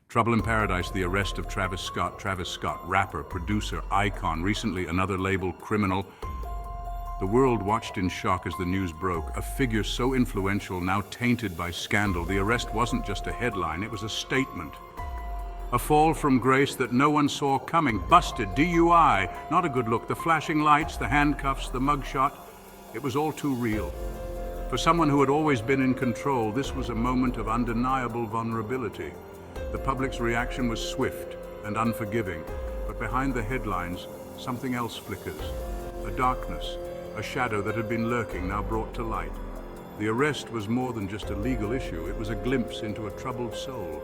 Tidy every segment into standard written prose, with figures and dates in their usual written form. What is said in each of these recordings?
Trouble in Paradise, the arrest of Travis Scott. Travis Scott, rapper, producer, icon, recently another label criminal. The world watched in shock as the news broke. A figure so influential, now tainted by scandal. The arrest wasn't just a headline, it was a statement. A fall from grace that no one saw coming. Busted, DUI, not a good look. The flashing lights, the handcuffs, the mugshot. It was all too real. For someone who had always been in control, this was a moment of undeniable vulnerability. The public's reaction was swift and unforgiving, but behind the headlines, something else flickers. A darkness, a shadow that had been lurking, now brought to light. The arrest was more than just a legal issue, it was a glimpse into a troubled soul.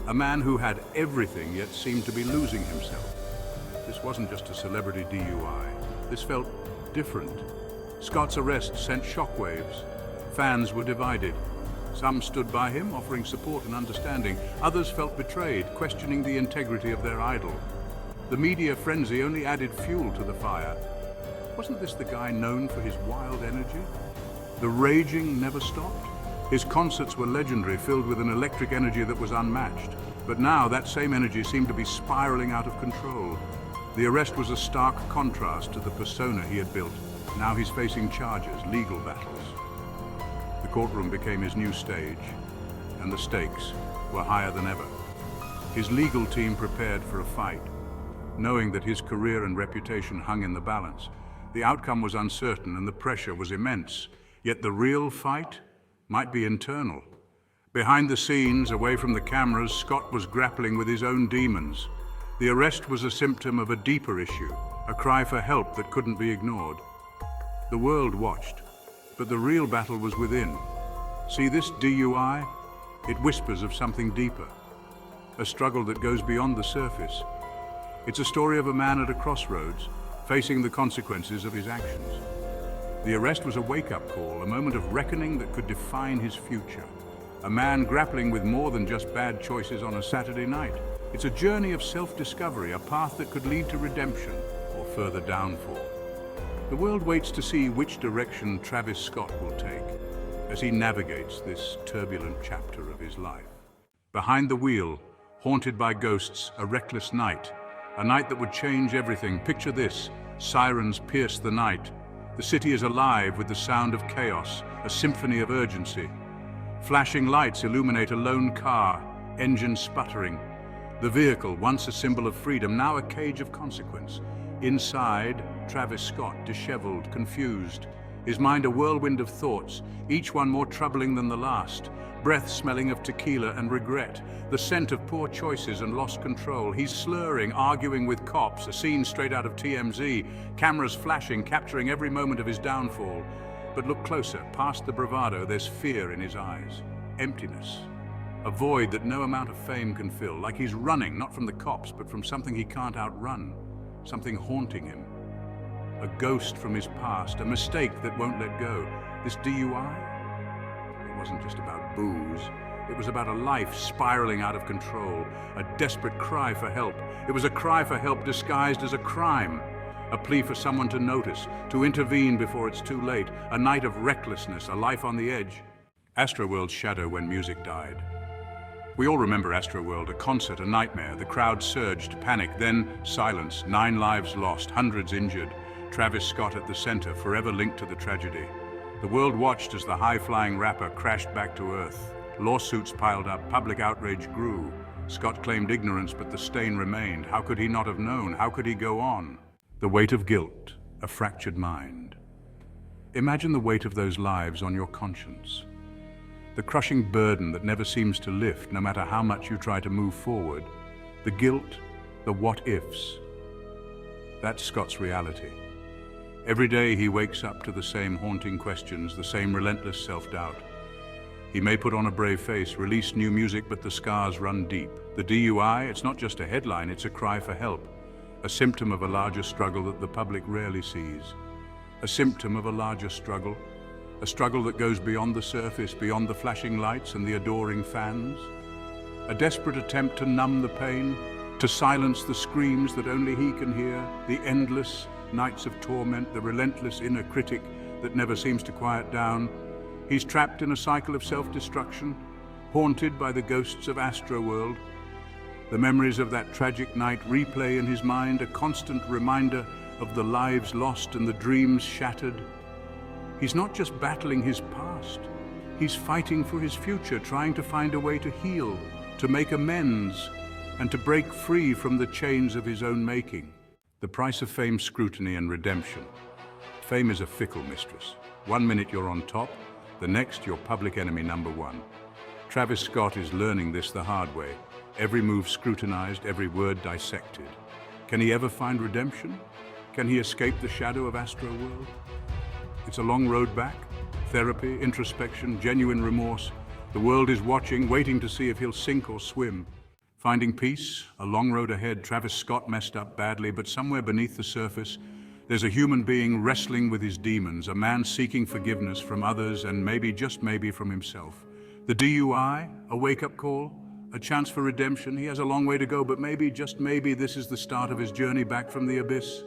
A man who had everything yet seemed to be losing himself. This wasn't just a celebrity DUI. This felt different. Scott's arrest sent shockwaves. Fans were divided. Some stood by him, offering support and understanding. Others felt betrayed, questioning the integrity of their idol. The media frenzy only added fuel to the fire. Wasn't this the guy known for his wild energy? The raging never stopped. His concerts were legendary, filled with an electric energy that was unmatched. But now that same energy seemed to be spiraling out of control. The arrest was a stark contrast to the persona he had built. Now he's facing charges, legal battles. The courtroom became his new stage, and the stakes were higher than ever. His legal team prepared for a fight, knowing that his career and reputation hung in the balance. The outcome was uncertain and the pressure was immense, yet the real fight might be internal. Behind the scenes, away from the cameras, Scott was grappling with his own demons. The arrest was a symptom of a deeper issue, a cry for help that couldn't be ignored. The world watched, but the real battle was within. See this DUI? It whispers of something deeper, a struggle that goes beyond the surface. It's a story of a man at a crossroads, facing the consequences of his actions. The arrest was a wake-up call, a moment of reckoning that could define his future. A man grappling with more than just bad choices on a Saturday night. It's a journey of self-discovery, a path that could lead to redemption or further downfall. The world waits to see which direction Travis Scott will take as he navigates this turbulent chapter of his life. Behind the wheel, haunted by ghosts, a reckless night. A night that would change everything. Picture this: sirens pierce the night. The city is alive with the sound of chaos, a symphony of urgency. Flashing lights illuminate a lone car, engine sputtering. The vehicle, once a symbol of freedom, now a cage of consequence. Inside, Travis Scott, disheveled, confused. His mind a whirlwind of thoughts, each one more troubling than the last. Breath smelling of tequila and regret, the scent of poor choices and lost control. He's slurring, arguing with cops, a scene straight out of TMZ. Cameras flashing, capturing every moment of his downfall. But look closer, past the bravado, there's fear in his eyes. Emptiness. A void that no amount of fame can fill, like he's running, not from the cops, but from something he can't outrun. Something haunting him. A ghost from his past, a mistake that won't let go. This DUI? It wasn't just about booze. It was about a life spiraling out of control, a desperate cry for help. It was a cry for help disguised as a crime, a plea for someone to notice, to intervene before it's too late, a night of recklessness, a life on the edge. Astroworld's shadow when music died. We all remember Astroworld, a concert, a nightmare. The crowd surged, panic, then silence, 9 lives lost, hundreds injured. Travis Scott at the center, forever linked to the tragedy. The world watched as the high-flying rapper crashed back to earth. Lawsuits piled up, public outrage grew. Scott claimed ignorance, but the stain remained. How could he not have known? How could he go on? The weight of guilt, a fractured mind. Imagine the weight of those lives on your conscience. The crushing burden that never seems to lift, no matter how much you try to move forward. The guilt, the what-ifs. That's Scott's reality. Every day he wakes up to the same haunting questions, the same relentless self-doubt. He may put on a brave face, release new music, but the scars run deep. The DUI, it's not just a headline, it's a cry for help. A symptom of a larger struggle that the public rarely sees. A symptom of a larger struggle. A struggle that goes beyond the surface, beyond the flashing lights and the adoring fans. A desperate attempt to numb the pain, to silence the screams that only he can hear, the endless nights of torment, the relentless inner critic that never seems to quiet down. He's trapped in a cycle of self-destruction, haunted by the ghosts of Astroworld. The memories of that tragic night replay in his mind, a constant reminder of the lives lost and the dreams shattered. He's not just battling his past, he's fighting for his future, trying to find a way to heal, to make amends, and to break free from the chains of his own making. The price of fame, scrutiny, and redemption. Fame is a fickle mistress. 1 minute you're on top, the next you're public enemy number one. Travis Scott is learning this the hard way. Every move scrutinized, every word dissected. Can he ever find redemption? Can he escape the shadow of Astroworld? It's a long road back. Therapy, introspection, genuine remorse. The world is watching, waiting to see if he'll sink or swim. Finding peace, a long road ahead. Travis Scott messed up badly, but somewhere beneath the surface, there's a human being wrestling with his demons, a man seeking forgiveness from others and maybe, just maybe, from himself. The DUI, a wake-up call, a chance for redemption. He has a long way to go, but maybe, just maybe, this is the start of his journey back from the abyss.